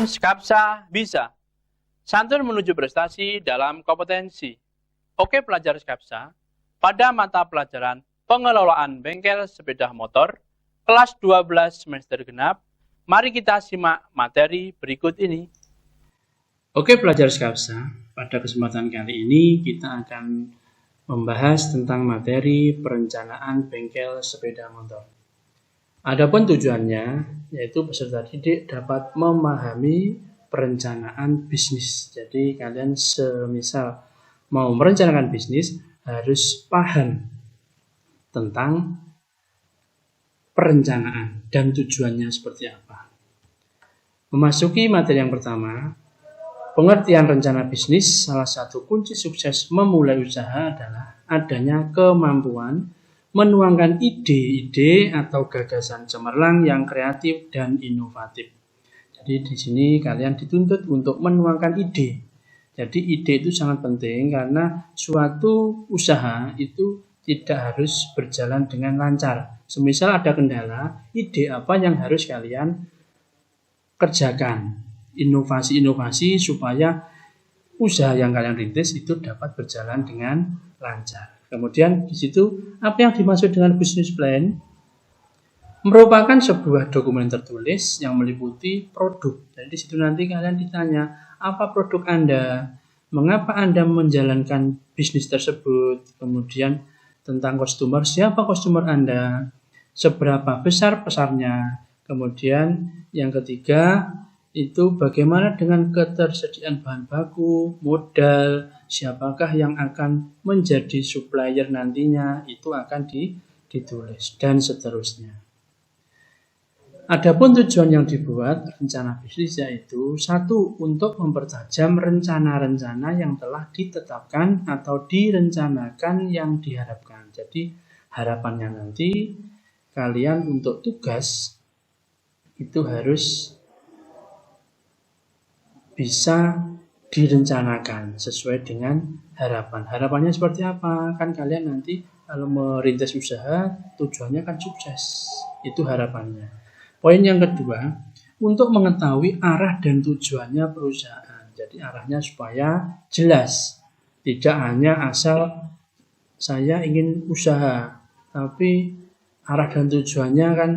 Program Skapsa Bisa. Santun menuju prestasi dalam kompetensi. Oke pelajar Skapsa, pada mata pelajaran pengelolaan bengkel sepeda motor, kelas 12 semester genap, mari kita simak materi berikut ini. Oke pelajar Skapsa, pada kesempatan kali ini kita akan membahas tentang materi perencanaan bengkel sepeda motor. Adapun tujuannya, yaitu peserta didik dapat memahami perencanaan bisnis. Jadi kalian semisal mau merencanakan bisnis, harus paham tentang perencanaan dan tujuannya seperti apa. Memasuki materi yang pertama, pengertian rencana bisnis. Salah satu kunci sukses memulai usaha adalah adanya kemampuan menuangkan ide-ide atau gagasan cemerlang yang kreatif dan inovatif. Jadi di sini kalian dituntut untuk menuangkan ide. Jadi ide itu sangat penting karena suatu usaha itu tidak harus berjalan dengan lancar. Semisal ada kendala, ide apa yang harus kalian kerjakan? Inovasi-inovasi supaya usaha yang kalian rintis itu dapat berjalan dengan lancar. Kemudian di situ apa yang dimaksud dengan business plan? Merupakan sebuah dokumen tertulis yang meliputi produk. Jadi di situ nanti kalian ditanya, apa produk Anda? Mengapa Anda menjalankan bisnis tersebut? Kemudian tentang customer, siapa customer Anda? Seberapa besar pasarnya? Kemudian yang ketiga, itu bagaimana dengan ketersediaan bahan baku, modal, siapakah yang akan menjadi supplier nantinya, itu akan ditulis, dan seterusnya. Adapun tujuan yang dibuat rencana bisnis yaitu satu, untuk mempertajam rencana-rencana yang telah ditetapkan atau direncanakan yang diharapkan. Jadi harapannya nanti kalian untuk tugas itu harus bisa direncanakan sesuai dengan harapan. Harapannya seperti apa? Kan kalian nanti kalau merintis usaha tujuannya kan sukses. Itu harapannya. Poin yang kedua, untuk mengetahui arah dan tujuannya perusahaan. Jadi arahnya supaya jelas. Tidak hanya asal saya ingin usaha, tapi arah dan tujuannya kan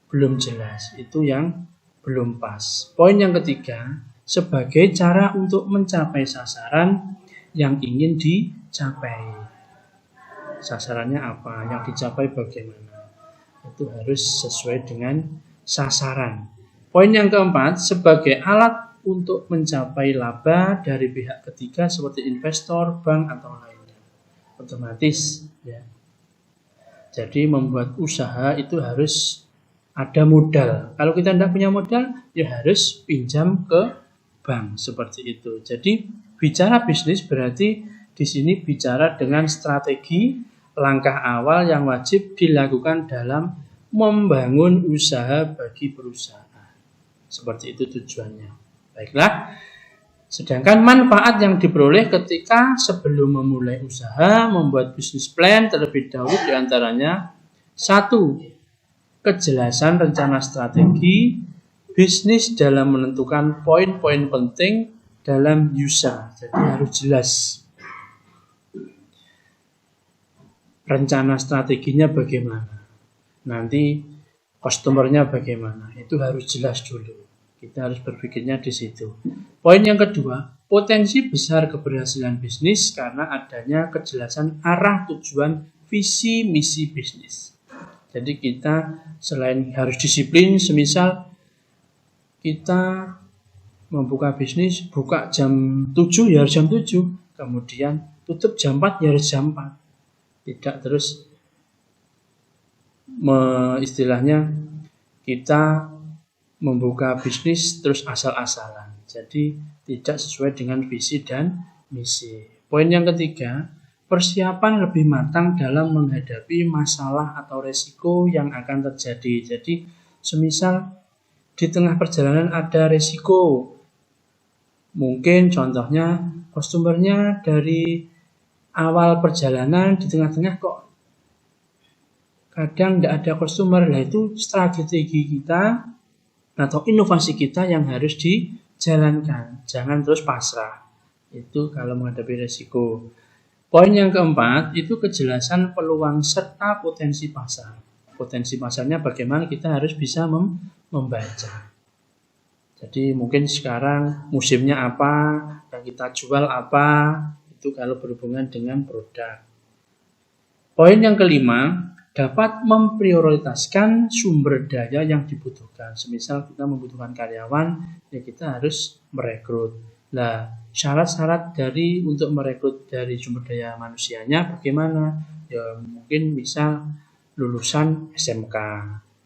belum jelas. Itu yang belum pas. Poin yang ketiga, sebagai cara untuk mencapai sasaran yang ingin dicapai. Sasarannya apa? Yang dicapai bagaimana? Itu harus sesuai dengan sasaran. Poin yang keempat, sebagai alat untuk mencapai laba dari pihak ketiga seperti investor, bank, atau lainnya. Otomatis ya. Jadi membuat usaha itu harus ada modal. Kalau kita tidak punya modal, ya harus pinjam ke bank seperti itu. Jadi bicara bisnis berarti di sini bicara dengan strategi langkah awal yang wajib dilakukan dalam membangun usaha bagi perusahaan. Seperti itu tujuannya. Baiklah. Sedangkan manfaat yang diperoleh ketika sebelum memulai usaha, membuat bisnis plan terlebih dahulu diantaranya satu, kejelasan rencana strategi bisnis dalam menentukan poin-poin penting dalam usaha. Jadi harus jelas rencana strateginya bagaimana. Nanti customernya bagaimana. Itu harus jelas dulu. Kita harus berpikirnya di situ. Poin yang kedua, potensi besar keberhasilan bisnis karena adanya kejelasan arah tujuan visi misi bisnis. Jadi kita selain harus disiplin, semisal kita membuka bisnis, buka jam 7 ya harus jam 7, kemudian tutup jam 4 ya harus jam 4. Tidak terus istilahnya kita membuka bisnis terus asal-asalan. Jadi tidak sesuai dengan visi dan misi. Poin yang ketiga, persiapan lebih matang dalam menghadapi masalah atau resiko yang akan terjadi. Jadi semisal di tengah perjalanan ada resiko. Mungkin contohnya customernya dari awal perjalanan di tengah-tengah kok kadang tidak ada customer. Nah itu strategi kita atau inovasi kita yang harus jalankan, jangan terus pasrah. Itu kalau menghadapi resiko. Poin yang keempat itu kejelasan peluang serta potensi pasar. Potensi pasarnya bagaimana kita harus bisa membaca. Jadi mungkin sekarang musimnya apa, dan kita jual apa, itu kalau berhubungan dengan produk. Poin yang kelima, dapat memprioritaskan sumber daya yang dibutuhkan. Semisal kita membutuhkan karyawan, ya kita harus merekrut. Nah, syarat-syarat untuk merekrut dari sumber daya manusianya bagaimana? Ya mungkin bisa lulusan SMK,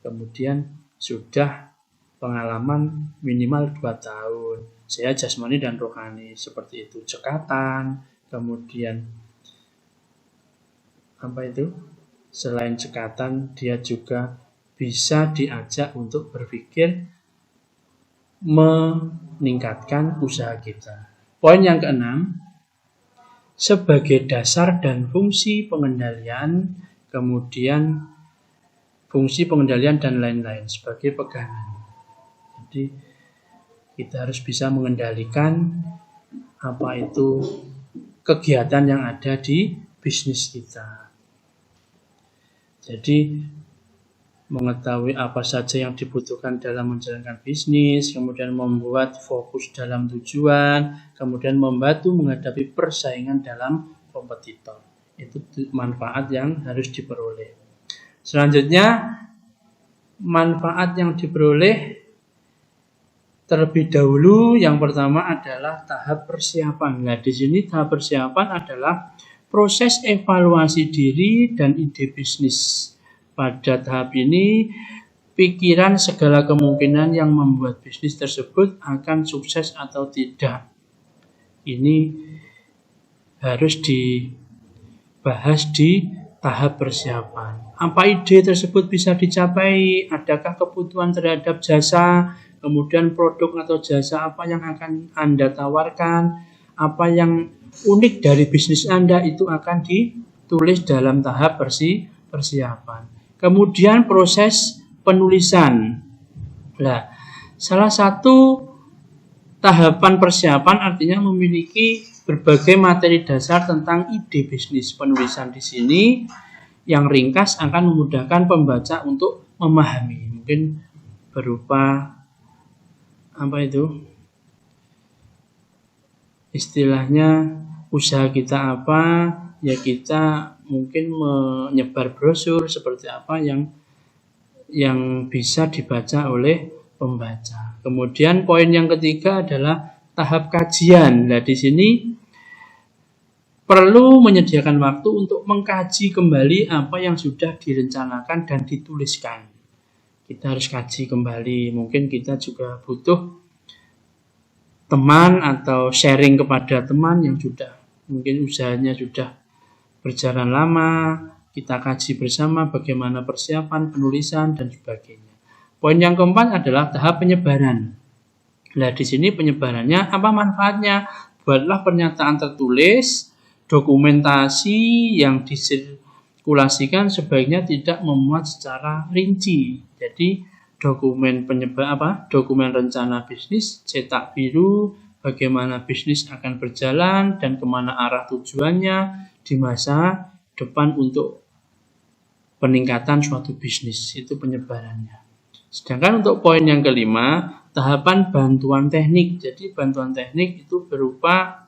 kemudian sudah pengalaman minimal 2 tahun, sehat jasmani dan rohani, seperti itu, cekatan, kemudian selain cekatan dia juga bisa diajak untuk berpikir meningkatkan usaha kita. Poin yang keenam, sebagai dasar dan fungsi pengendalian, kemudian fungsi pengendalian dan lain-lain sebagai pegangan. Jadi kita harus bisa mengendalikan apa itu kegiatan yang ada di bisnis kita. Jadi mengetahui apa saja yang dibutuhkan dalam menjalankan bisnis, kemudian membuat fokus dalam tujuan, kemudian membantu menghadapi persaingan dalam kompetitor. Itu manfaat yang harus diperoleh. Selanjutnya, manfaat yang diperoleh terlebih dahulu yang pertama adalah tahap persiapan. Nah, di sini tahap persiapan adalah proses evaluasi diri dan ide bisnis. Pada tahap ini, pikiran segala kemungkinan yang membuat bisnis tersebut akan sukses atau tidak. Ini harus dibahas di tahap persiapan. Apa ide tersebut bisa dicapai? Adakah kebutuhan terhadap jasa? Kemudian produk atau jasa apa yang akan Anda tawarkan? Apa yang unik dari bisnis Anda itu akan ditulis dalam tahap persiapan. Kemudian proses penulisan. Nah, salah satu tahapan persiapan artinya memiliki berbagai materi dasar tentang ide bisnis. Penulisan di sini yang ringkas akan memudahkan pembaca untuk memahami. Mungkin berupa istilahnya usaha kita apa, ya kita mungkin menyebar brosur seperti apa yang bisa dibaca oleh pembaca. Kemudian poin yang ketiga adalah tahap kajian. Nah, di sini perlu menyediakan waktu untuk mengkaji kembali apa yang sudah direncanakan dan dituliskan. Kita harus kaji kembali. Mungkin kita juga butuh teman atau sharing kepada teman yang sudah mungkin usahanya sudah berjalan lama, kita kaji bersama bagaimana persiapan, penulisan, dan sebagainya. Poin yang keempat adalah tahap penyebaran. Nah, di sini penyebarannya apa manfaatnya? Buatlah pernyataan tertulis, dokumentasi yang disirkulasikan sebaiknya tidak memuat secara rinci. Jadi dokumen dokumen rencana bisnis, cetak biru, bagaimana bisnis akan berjalan dan kemana arah tujuannya di masa depan untuk peningkatan suatu bisnis. Itu penyebarannya. Sedangkan untuk poin yang kelima, tahapan bantuan teknik. Jadi bantuan teknik itu berupa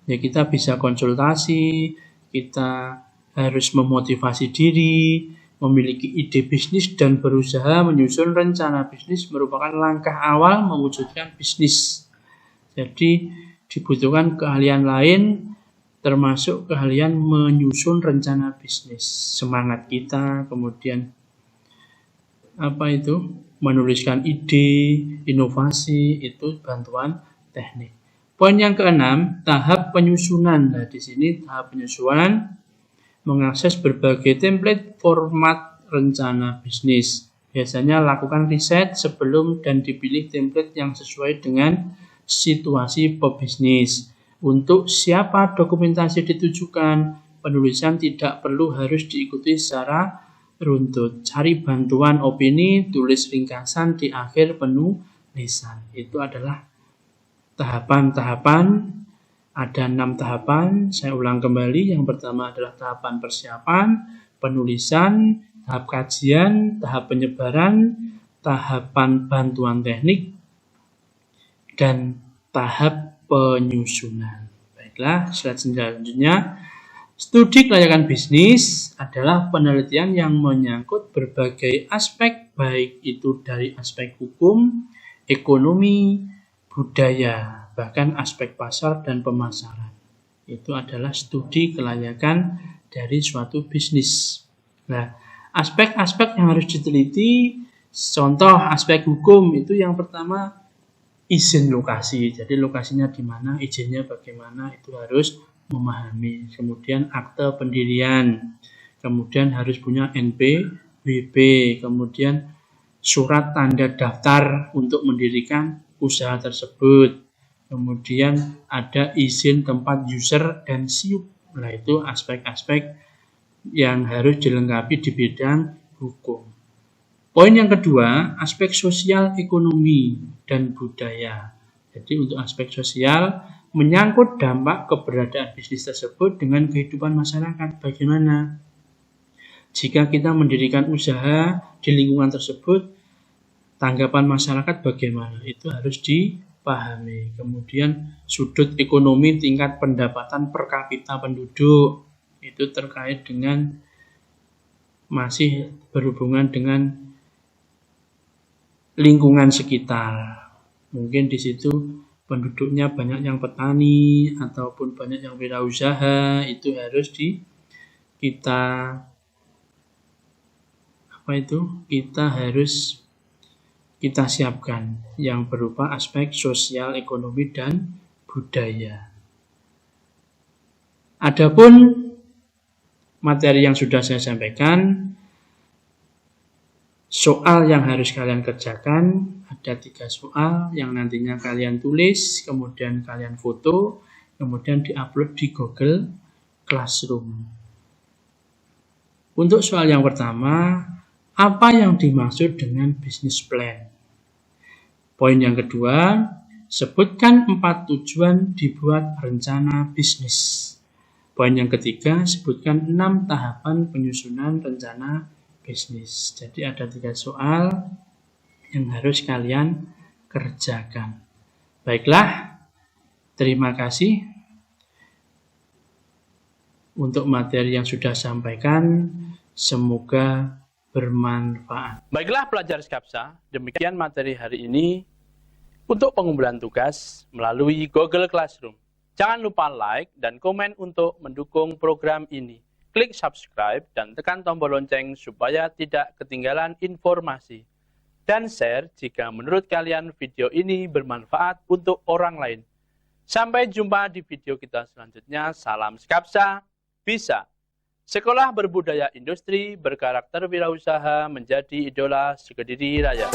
ya kita bisa konsultasi, kita harus memotivasi diri, memiliki ide bisnis dan berusaha menyusun rencana bisnis merupakan langkah awal mewujudkan bisnis. Jadi dibutuhkan keahlian lain termasuk keahlian menyusun rencana bisnis. Semangat kita, kemudian menuliskan ide, inovasi, itu bantuan teknik. Poin yang keenam, tahap penyusunan. Nah, di sini tahap penyusunan mengakses berbagai template format rencana bisnis. Biasanya lakukan riset sebelum dan dipilih template yang sesuai dengan situasi pebisnis. Untuk siapa dokumentasi ditujukan, penulisan tidak perlu harus diikuti secara runtut. Cari bantuan opini, tulis ringkasan di akhir penulisan. lisan. Itu adalah tahapan-tahapan. Ada 6 tahapan. Saya ulang kembali. Yang pertama adalah tahapan persiapan, penulisan, tahap kajian, tahap penyebaran, tahapan bantuan teknik, dan tahap penyusunan. Baiklah, slide selanjutnya. Studi kelayakan bisnis adalah penelitian yang menyangkut berbagai aspek, baik itu dari aspek hukum, ekonomi, budaya, bahkan aspek pasar dan pemasaran. Itu adalah studi kelayakan dari suatu bisnis. Nah, aspek-aspek yang harus diteliti, contoh aspek hukum itu yang pertama izin lokasi. Jadi lokasinya di mana, izinnya bagaimana, itu harus memahami. Kemudian akte pendirian, kemudian harus punya NPWP, kemudian surat tanda daftar untuk mendirikan usaha tersebut, kemudian ada izin tempat user dan SIUP. Nah, itu aspek-aspek yang harus dilengkapi di bidang hukum. Poin yang kedua, aspek sosial, ekonomi, dan budaya. Jadi untuk aspek sosial, menyangkut dampak keberadaan bisnis tersebut dengan kehidupan masyarakat. Bagaimana? Jika kita mendirikan usaha di lingkungan tersebut, tanggapan masyarakat bagaimana? Itu harus dipahami. Kemudian sudut ekonomi, tingkat pendapatan per kapita penduduk. Itu terkait dengan, masih berhubungan dengan lingkungan sekitar. Mungkin di situ penduduknya banyak yang petani ataupun banyak yang wirausaha, itu harus kita siapkan yang berupa aspek sosial, ekonomi, dan budaya. Adapun materi yang sudah saya sampaikan, soal yang harus kalian kerjakan, ada 3 soal yang nantinya kalian tulis, kemudian kalian foto, kemudian diupload di Google Classroom. Untuk soal yang pertama, apa yang dimaksud dengan business plan? Poin yang kedua, sebutkan 4 tujuan dibuat rencana bisnis. Poin yang ketiga, sebutkan 6 tahapan penyusunan rencana bisnis. Jadi ada 3 soal yang harus kalian kerjakan. Baiklah, terima kasih untuk materi yang sudah sampaikan. Semoga bermanfaat. Baiklah pelajar Skapsa, demikian materi hari ini untuk pengumpulan tugas melalui Google Classroom. Jangan lupa like dan komen untuk mendukung program ini. Klik subscribe dan tekan tombol lonceng supaya tidak ketinggalan informasi. Dan share jika menurut kalian video ini bermanfaat untuk orang lain. Sampai jumpa di video kita selanjutnya. Salam Skapsa, bisa. Sekolah berbudaya industri berkarakter wirausaha menjadi idola sekediri raya.